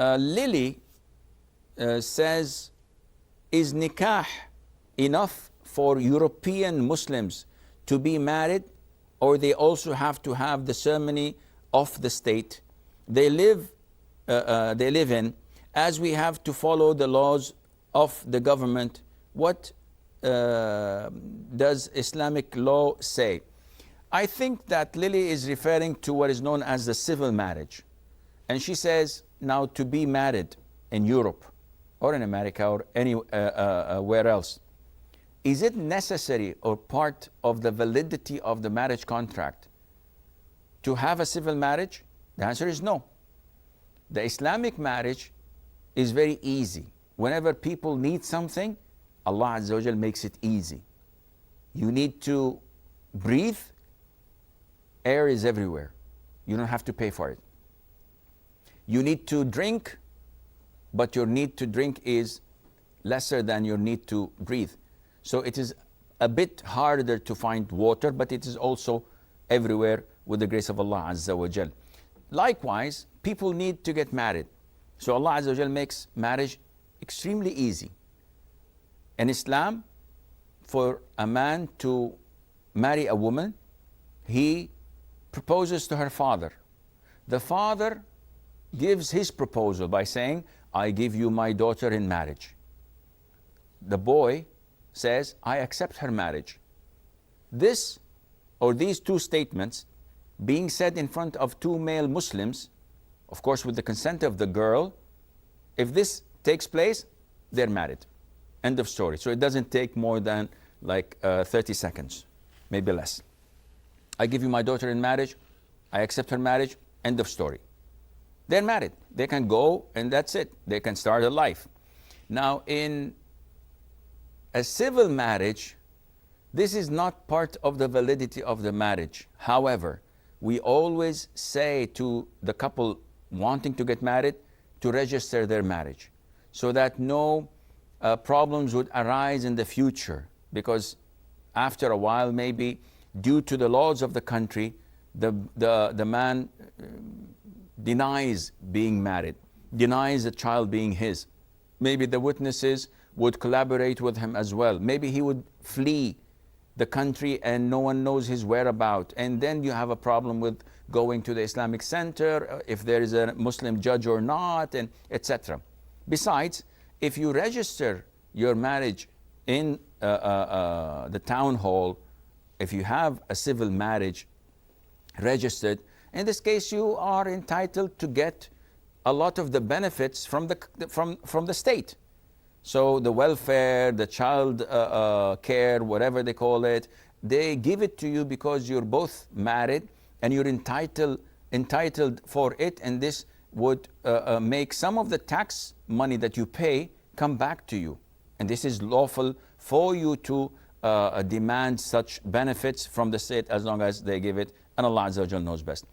Lily says, is nikkah enough for European Muslims to be married, or they also have to have the ceremony of the state they live in, as we have to follow the laws of the government? What does Islamic law say? I think that Lily is referring to what is known as the civil marriage. And she says, now to be married in Europe or in America or anywhere else, is it necessary or part of the validity of the marriage contract to have a civil marriage? The answer is no. The Islamic marriage is very easy. Whenever people need something, Allah Azza wa Jal makes it easy. You need to breathe, air is everywhere. You don't have to pay for it. You need to drink, but your need to drink is lesser than your need to breathe. So it is a bit harder to find water, but it is also everywhere with the grace of Allah Azza wa Jal. Likewise, people need to get married. So Allah Azza wa Jal makes marriage extremely easy. In Islam, for a man to marry a woman, he proposes to her father. The father gives his proposal by saying, I give you my daughter in marriage. The boy says, I accept her marriage. This or these two statements being said in front of two male Muslims, of course with the consent of the girl, if this takes place, they're married. End of story. So it doesn't take more than like 30 seconds, maybe less. I give you my daughter in marriage, I accept her marriage, end of story. They're married. They can go and that's it. They can start a life. Now in a civil marriage, this is not part of the validity of the marriage. However, we always say to the couple wanting to get married to register their marriage so that no problems would arise in the future, because after a while, maybe due to the laws of the country, the man denies being married, denies the child being his. Maybe the witnesses would collaborate with him as well. Maybe he would flee the country and no one knows his whereabouts. And then you have a problem with going to the Islamic center, if there is a Muslim judge or not, and etc. Besides, if you register your marriage in the town hall, if you have a civil marriage registered, in this case you are entitled to get a lot of the benefits from the state. So the welfare, the child care, whatever they call it, they give it to you because you're both married and you're entitled for it, and this would make some of the tax money that you pay come back to you. And this is lawful for you to demand such benefits from the state as long as they give it, and Allah Azza wa Jal knows best.